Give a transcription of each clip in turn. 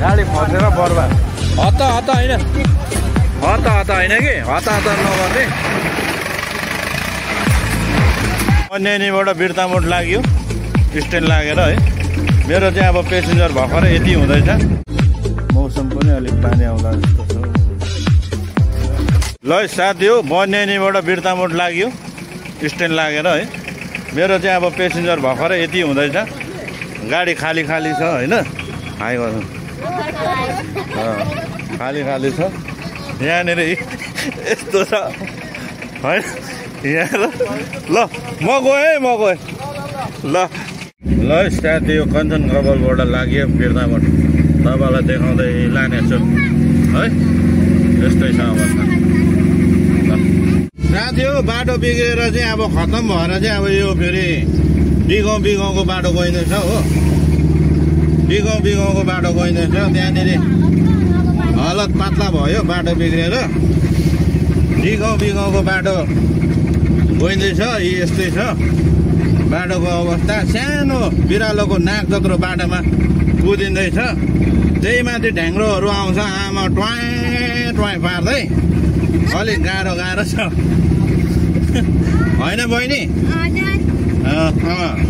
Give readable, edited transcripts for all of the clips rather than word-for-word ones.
गाडी फसेर बर्बाद। हत्ता हत्ता होइन, हत्ता हत्ता होइन कि, हत्ता हत्ता नगर्ने। अन्यानीबाट बिर्तामोड लाग्यो स्ट्यान्ड लागेर है। मेरो चाहिँ अब पेसेन्जर भर्खर यति हुँदैछ। मौसम पनि अलिक पानी आउँला जस्तो छ। ल साथी हो, बन्यानीबाट बिर्तामोड लाग्यो स्ट्यान्ड लागेर है। मेरो चाहिँ अब पेसेन्जर भर्खर यति हुँदैछ। गाडी खाली खाली छ होइन। हाई गर्नु, खाली खाली छ यहाँनिर। यस्तो छ होइन यहाँ। ल म गएँ ल ल साथी यो कञ्चन कपालबाट लाग्यो बिर्तामोड। तपाईँलाई देखाउँदै लानेछु है। यस्तै छ अवस्था। साथी हो, बाटो बिग्रेर चाहिँ अब खत्तम भएर चाहिँ अब यो फेरि बिगाउँको बाटो गइँदैछ हो। बिगाउँको बाटो गइँदैछ। त्यहाँनिर हालत पातला भयो बाटो बिग्रेर। बिगाउँको बाटो गइँदैछ। यस्तै छ बाटोको अवस्था। सानो बिरालोको नाक जत्रो बाटोमा कुदिँदैछ। त्यही माथि ढ्याङ्ग्रोहरू आउँछ, आमा ट्वाइ पार्दै। अलिक गाह्रो छ होइन बहिनी?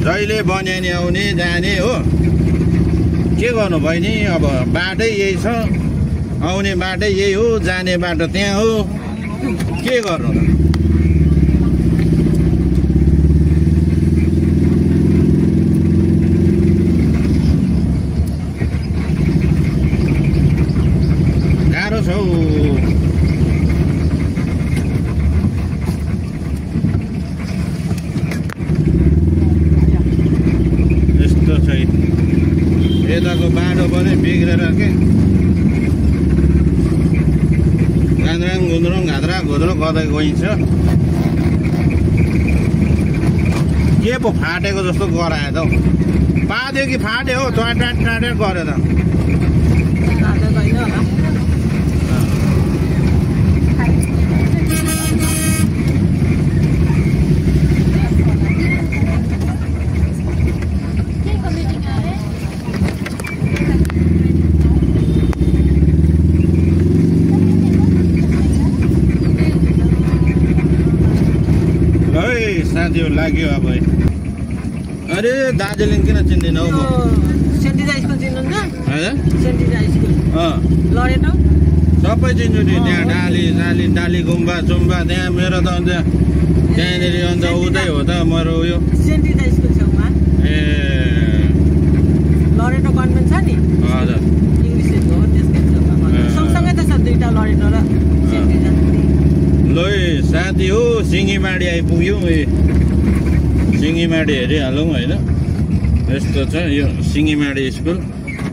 जहिले बन्यानी आउने जाने हो। के गर्नु बहिनी, अब बाटै यही छ। आउने बाटै यही हो, जाने बाटो त्यहाँ हो। के गर्नु त? गाह्रो छ हौ। यस्तो छ यताको बाटो पनि बिग्रेर के गान्द्राङ गुन्द्रुङ घाद्रा घुद्रो गर्दै गइन्छ। के पो फाटेको जस्तो गरायो त हौ। पाद्यो कि फाट्यो हो? टाट गऱ्यो त। साथी लाग्यो अब। अरे दार्जिलिङ किन चिन्दिनँ हौ म? सेन्टी स्कुल चिन्नुहुन्छ? सेन्टी स्कुल लरेटो सबै चिन्छु नि। त्यहाँ डाली गुम्बा चुम्बा त्यहाँ मेरो त अन्त त्यहाँनिर अन्त उतै हो त मेरो उयो सेन्टी स्कुल छेउमा। ए लरेटो कन्भेन्ट छ नि? हजुर इङ्ग्लिस हो त्यसकै छेउमा। सँगसँगै त छ दुईटा, लरेटो र सेन्टी। ल साथी हो, सिङ्गीमाडी आइपुग्यौँ। सिङ्गीमाडी हेरिहालौँ होइन। यस्तो छ यो सिङ्गीमाडी स्कुल।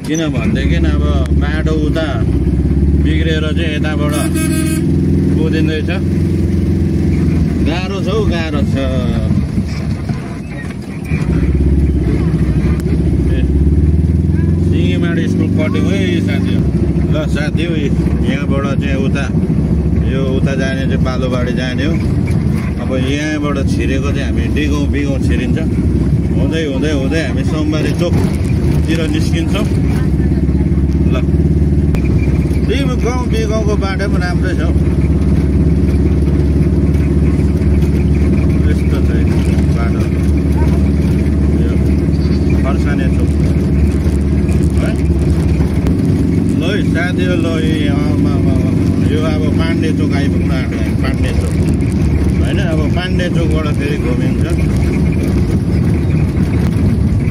किन भनेदेखि अब बाटो उता बिग्रेर चाहिँ यताबाट कुदिँदैछ। गाह्रो छ हौ, गाह्रो छ। सिङ्गीमाडी स्कुल कट्यौँ है साथी हो। ल साथी हो, यहाँबाट चाहिँ उता जाने चाहिँ बालोबाडी जाने हो। अब यहाँबाट छिरेको चाहिँ हामी बिगाउँ छिरिन्छ। हुँदै हामी सोमबारे चोकतिर निस्किन्छौँ। ल बिगाउँको बाटो पनि राम्रै छ। यस्तो छ बाटो यो खर्साने चोक है। ल साथी हो, ल यो अब पाण्डे चोक आइपुग्न आँट्यो। पाण्डे चोक होइन। अब पाण्डे चोकबाट फेरि घुमिन्छ।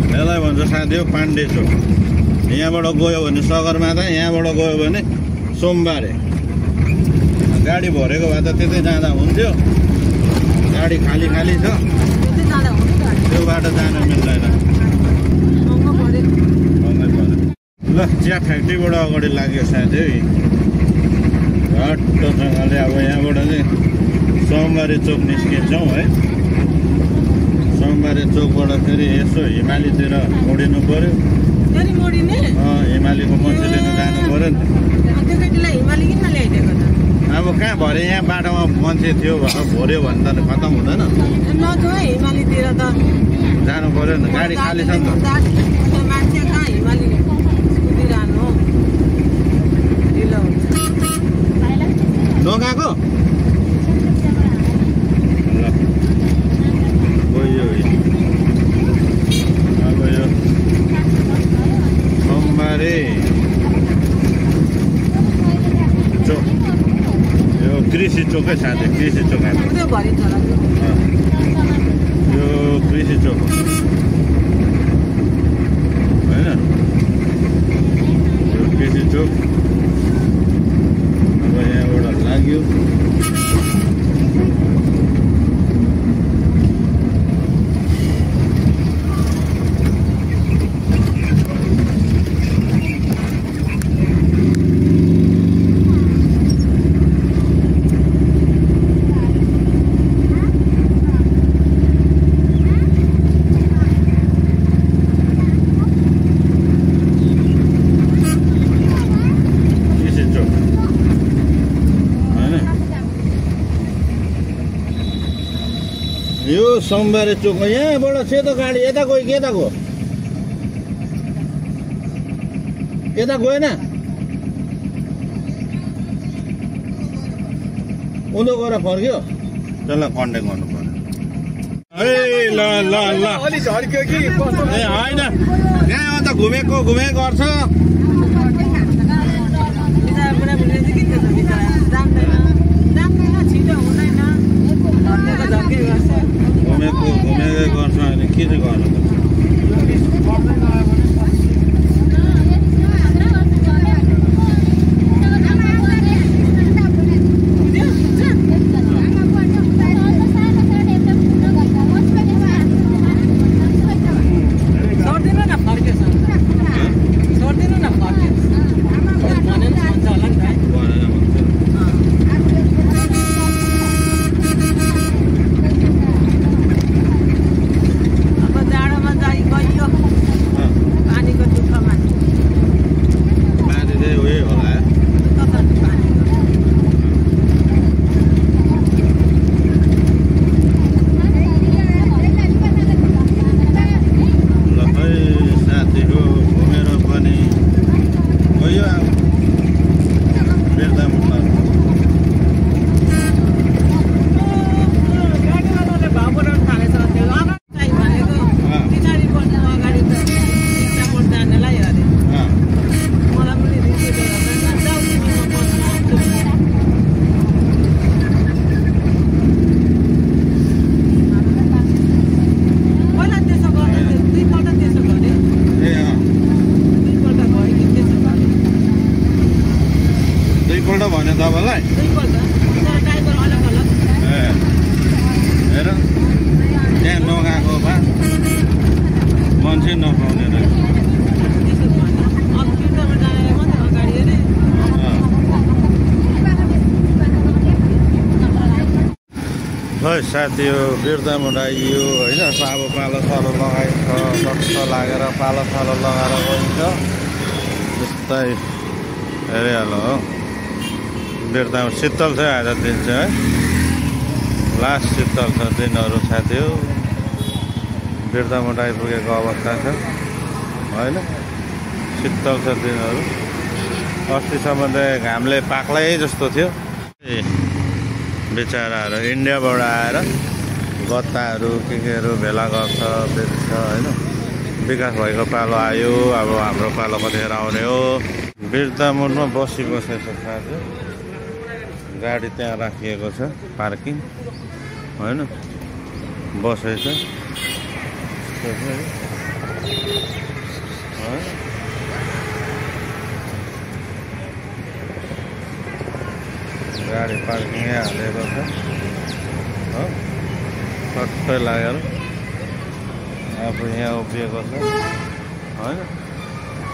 यसलाई भन्छ साथी हो पाण्डे चोक। यहाँबाट गयो भने सगरमाथा, यहाँबाट गयो भने सोमबारे। गाडी भरेको भए त त्यतै जाँदा हुन्थ्यो। गाडी खाली छ, त्यो बाटो जान मिल्दैन। ल चिया फ्याक्ट्रीबाट अगाडि लाग्यो साथी है। घट्टोसँगले अब यहाँबाट चाहिँ सोमबारे चोक निस्किन्छौँ है। सोमबारे चोकबाट फेरि यसो हिमालीतिर मोडिनु पर्यो। हिमालीको मच्छी लिनु जानु पर्यो नि। अब कहाँ भरे यहाँ बाटोमा मान्छे थियो भनेर भर्यो भने त खत्तम हुँदैन। हिमालीतिर त जानु पर्यो नि। गाडी खाली छ नि त। कृषि चोकै साथै कृषि चोक त्यो भरिन्छ होला त्यो। यो कृषि चोक हो होइन यो कृषि चोक अब यहाँबाट लाग्यो यो सोमबारे चोक यहाँबाट सेतो गाडी यता गयो कि यता गयो यता गएन उँधो गएर फर्क्यो त्यसलाई कन्ट्याक्ट गर्नु पर्यो ए ल ल ल अलि झर्क्यो कि ए होइन यहाँ अन्त घुमेको गर्छ घुमेकै गर्छ अनि के चाहिँ गर्नु भने तपाईँलाई हेर त्यहाँ नगएको भए मान्छे नपाउने रहेछ खै साथी यो बिर्तामुड आइयो होइन अब पालो सालो लगाइन्छ सस्तो लागेर पालो सालो लगाएर गइन्छ जस्तै हेरिहाल्नु हो बिर्तामा शीतल छ आज दिन चाहिँ है लास्ट शीतल छ दिनहरू साथी हो बिर्तामुड आइपुगेको अवस्था छ होइन शीतल छ दिनहरू अस्तिसम्म चाहिँ घामले पाक्लै जस्तो थियो बिचराहरू इन्डियाबाट आएर गत्ताहरू केहरू भेला गर्छ बेच्छ होइन विकास भएको पालो आयो अब हाम्रो पालो कतिखेर आउने हो बिर्तामुडमा बसेको छ साथी गाडी त्यहाँ राखिएको छ पार्किङ होइन बसेछ गाडी पार्किङै हालेको छ हो सट्टै लागेर अब यहाँ उभिएको छ होइन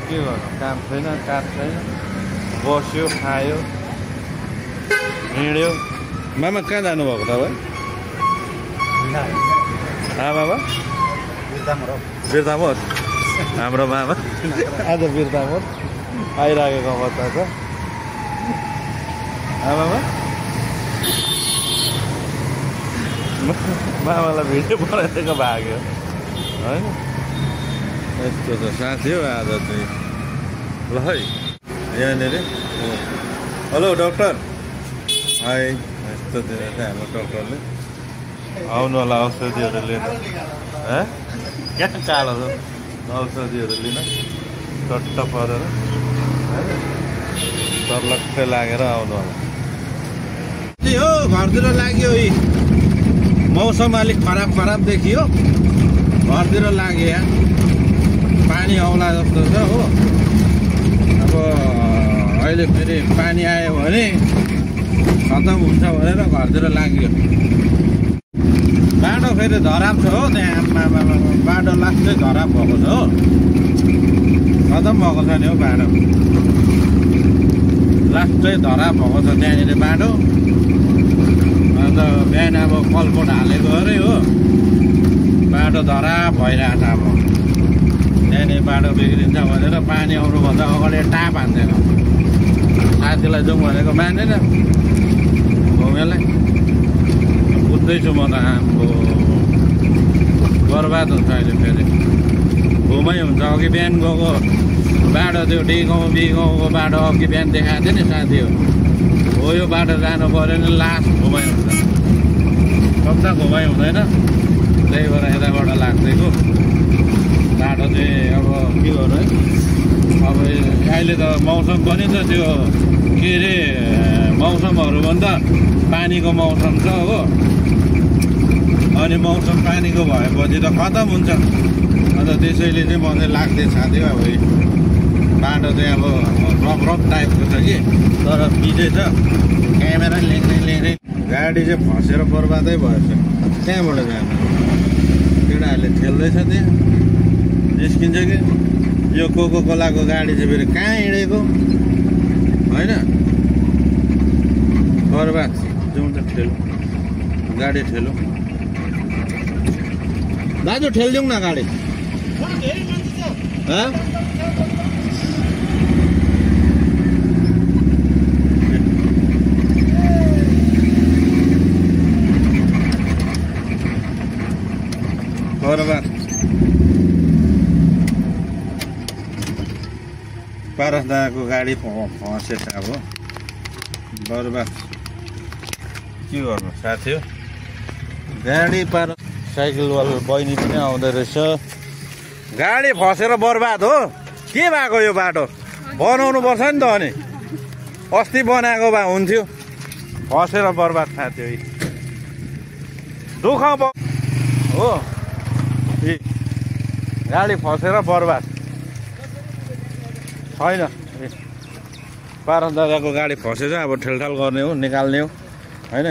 के गर्नु काम छैन काठ छैन बस्यो खायो हिँड्यो मामा कहाँ जानुभएको तपाईँ बाबा बिर्तामुड हाम्रो मामा आज बिर्तामुड आइराखेको अवस्था छ आमामा मामालाई भिडियो बनाइदिएको भाग्यो होइन यस्तो त साथी हो आज चाहिँ ल है यहाँनिर हेलो डक्टर हाई यस्तो दिन चाहिँ हाम्रो डक्टरले आउनु होला औषधिहरू लिन क्या कालो औषधिहरू लिन चट्ट परेर सर्लक्कै लागेर आउनु होला हो घरतिर लाग्यो यी मौसम अलिक खराब देखियो घरतिर लाग्यो यहाँ पानी आउला जस्तो छ हो अब अहिले फेरि पानी आयो भने खतम हुन्छ भनेर घरतिर लाग्यो बाटो फेरि धराप छ हो त्यहाँ बाटो लास्टै धराप भएको छ हो खतम भएको छ नि हो बाटो लास्टै धराप भएको छ त्यहाँनिर बाटो अन्त बिहान अब कलपोट हालेको अरे हो बाटो धराप भइरहेको छ अब त्यहाँनिर बाटो बिग्रिन्छ भनेर पानी आउनुभन्दा अगाडि टाप हान्दैन साथीलाई जाउँ भनेको मान्दैन घुमेलाई बुझ्दैछु म त आम्बो बर्बाद हुन्छ अहिले फेरि घुमै हुन्छ अघि बिहान गएको बाटो त्यो डिगाउँ बिगाउँको बाटो अघि बिहान देखाएको थियो नि साथीहरू हो यो बाटो जानु पऱ्यो नि लास्ट घुमाइ हुन्छ कता घुमाइ हुँदैन त्यही भएर यताबाट लाग्दैको बाटो चाहिँ अब के गर्नु है अब अहिले त मौसम पनि त त्यो के अरे मौसमहरूभन्दा पानीको मौसम छ हो अनि मौसम पानीको भएपछि त खतम हुन्छ अन्त त्यसैले चाहिँ म चाहिँ लाग्दै साथ्यो अब बाटो चाहिँ अब रफ टाइपको छ कि तर बिजै छ क्यामेरा लेख्दै गाडी चाहिँ फसेर बर्बादै भएछ त्यहाँबाट जानु केटाहरूले ठेल्दैछ त्यहाँ निस्किन्छ कि यो कोको कोलाको गाडी चाहिँ फेरि कहाँ हिँडेको होइन बर्बाद जाउँ त ठेलौँ गाडी ठेलौँ दाजु ठेलिदिउँ न गाडी बर्बाद पारस दाको गाडी फसेछ अब बर्बाद के गर्नु साथी हो गाडी पारस साइकलवाला बहिनी पनि आउँदो रहेछ गाडी फसेर बर्बाद हो के भएको यो बाटो बनाउनु पर्छ नि त अनि अस्ति बनाएको भए हुन्थ्यो फसेर बर्बाद साथी हो दुःख हो गाडी फसेर बर्बाद छैन पारस दादाको गाडी फसेछ अब ठेलठाल गर्ने हो निकाल्ने हो होइन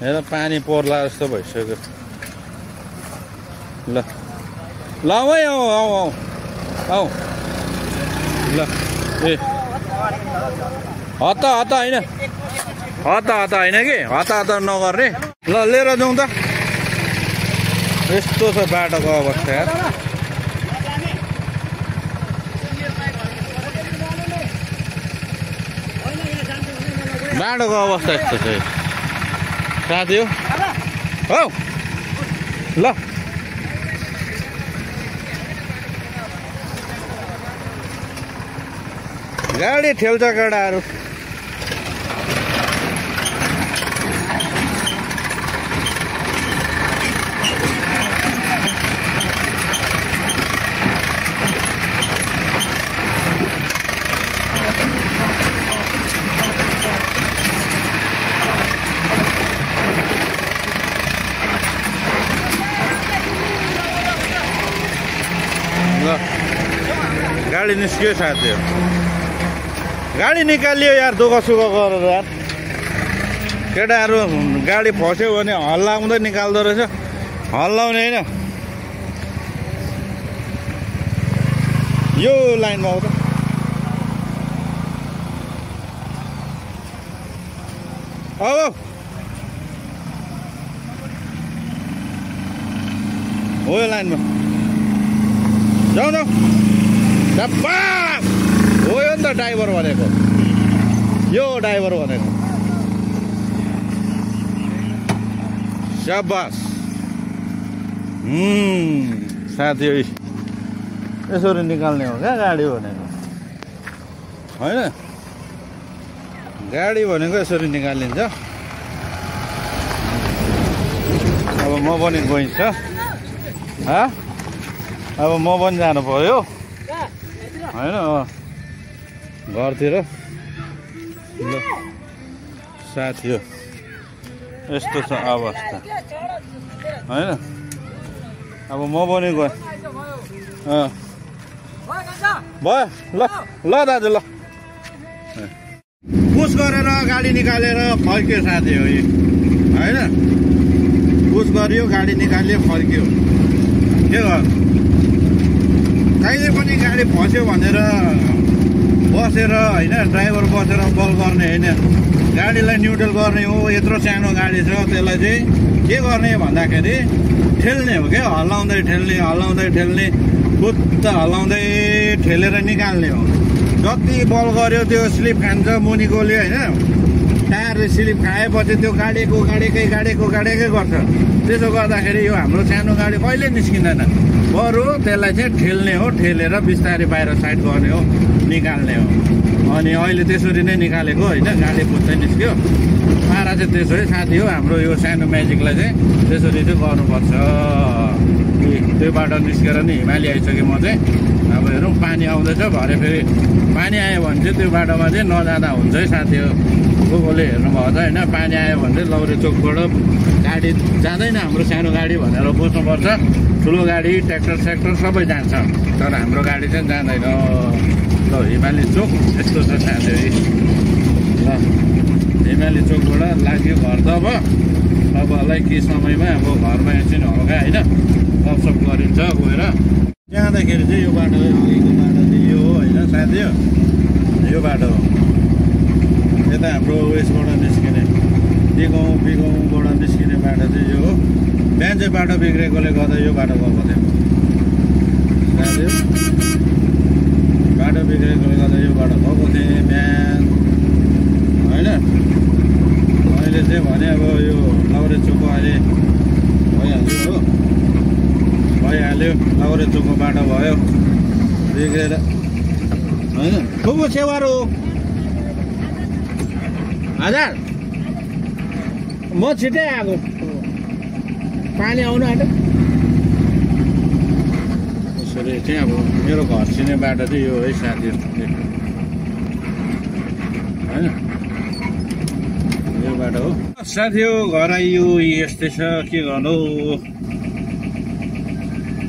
हेर पानी पर्ला जस्तो भइसक्यो ल ल है आऊ ल ए हत्ता होइन हत्ता होइन कि हत्ता नगर्ने ल लिएर जाउँ त यस्तो छ बाटोको अवस्था यार बाटोको अवस्था यस्तो छ साथी हो ल गाडी ठेल्छ केटाहरू गाडी निस्कियो साथीहरू गाडी निकालियो यार दुःख सुख गरेर यार केटाहरू गाडी फस्यो भने हल्लाउँदै निकाल्दो रहेछ हल्लाउने होइन यो लाइनमा हो त अब हो यो लाइनमा जाउँ न हो यो नि त ड्राइभर भनेको यो ड्राइभर भनेको शाबास साथी यसरी निकाल्ने हो क्या गाडी भनेको होइन गाडी भनेको यसरी निकालिन्छ अब म पनि गइन्छ अब म पनि जानु पर्यो होइन घरतिर ल साथी हो यस्तो छ अवस्था होइन अब म पनि गएँ भयो ल दाजु ल पुस गरेर गाडी निकालेर फर्क्यो साथी हो होइन पुस गर्यो गाडी निकाल्यो फर्क्यो के गर्नु कहिले पनि गाडी फस्यो भनेर बसेर होइन ड्राइभर बसेर बल गर्ने होइन गाडीलाई न्युट्रल गर्ने हो यत्रो सानो गाडी छ त्यसलाई चाहिँ के गर्ने भन्दाखेरि ठेल्ने हो क्या हल्लाउँदै ठेल्ने खुत्त हल्लाउँदै ठेलेर निकाल्ने हो जति बल गर्यो त्यो स्लिप खान्छ मुनिकोले होइन टायरले स्लिप खाएपछि त्यो गाडेकै गर्छ त्यसो गर्दाखेरि यो हाम्रो सानो गाडी कहिले निस्किँदैन बरु त्यसलाई चाहिँ ठेल्ने हो ठेलेर बिस्तारै बाहिर साइड गर्ने हो निकाल्ने हो अनि अहिले त्यसरी नै निकालेको होइन गाडी पुत्तै निस्क्यो पारा चाहिँ त्यसो है साथी हो हाम्रो यो सानो म्याजिकलाई चाहिँ त्यसरी चाहिँ गर्नुपर्छ त्यो बाटो निस्केर नि हिमाली आइसकेँ म चाहिँ अब हेरौँ पानी आउँदैछ भरे फेरि पानी आयो भने चाहिँ त्यो बाटोमा चाहिँ नजाँदा हुन्छ है साथी हो कोले हेर्नुभएको छ होइन पानी आयो भने चाहिँ लौरे चोकबाट गाडी जाँदैन हाम्रो सानो गाडी भनेर बुझ्नुपर्छ ठुलो गाडी ट्र्याक्टर स्याक्टर सबै जान्छ तर हाम्रो गाडी चाहिँ जाँदैन ल हिमाली चोक यस्तो छ साथी ल हिमाली चोकबाट लाग्यो घर त तपाईँहरूलाई के समयमा अब घरमा एकछिन हल्का होइन गफसप गरिन्छ गएर जाँदाखेरि चाहिँ यो बाटो अघिको बाटो चाहिँ यो हो होइन साथी हो यो बाटो हो यता हाम्रो उयसबाट निस्किने बिगाउँबाट निस्किने बाटो चाहिँ यो हो बिहान चाहिँ बाटो बिग्रेकोले गर्दा यो बाटो गएको थियो साथी बाटो बिग्रेकोले गर्दा यो बाटो गएको थिएँ बिहान होइन अहिले चाहिँ भने अब यो लौरे चोकको अहिले भइहाल्यो लौरे चोकको बाटो भयो बिग्रेर होइन खुबको छेवारो हजार म छिट्टै आएको पानी आउनु आँट्यो यसरी चाहिँ अब मेरो घर छिर्ने बाटो चाहिँ यो है साथीहरू होइन यो बाटो हो साथी हो घर आइयो यस्तै छ के गर्नु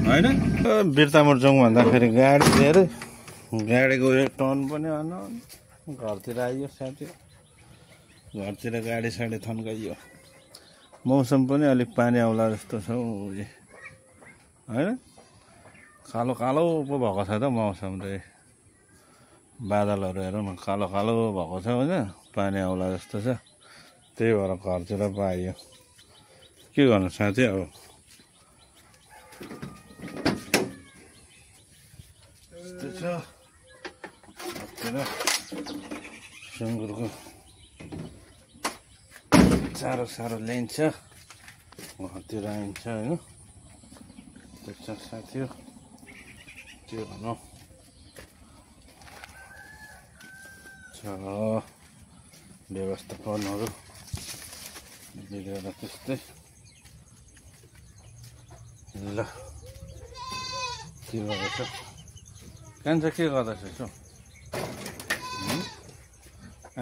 होइन बिर्तामोड जाउँ भन्दाखेरि गाडी धेरै गाडीको टर्न पनि आउनु घरतिर आइयो साथी घरतिर गाडी साडी थन्काइयो मौसम पनि अलिक पानी आउला जस्तो छ होइन कालो पो भएको छ त मौसम चाहिँ बादलहरू हेरौँ न कालो भएको छ होइन पानी आउला जस्तो छ त्यही भएर घरतिर पाइयो के गर्नु साथी अब सुँगुरको साह्रो ल्याइन्छ घरतिर आइन्छ होइन त्यस्तो साथी हो के भनौँ छ व्यवस्थापनहरू बिग्रेर त्यस्तै ल के गर्दैछ कान्छ के गर्दैछ यसो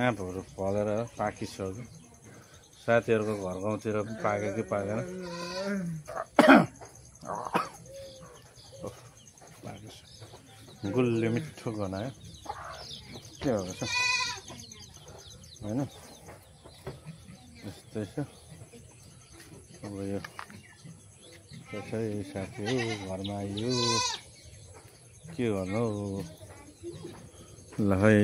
आँपहरू फलेर पाकिसक्यो साथीहरूको घर गाउँतिर पनि पाक्यो कि पाकेन गुल्ले मिठो गनायो के गर्दैछ होइन यस्तै छ अब यो त्यसै साथी हो घरमा आइयो के गर्नु ल है।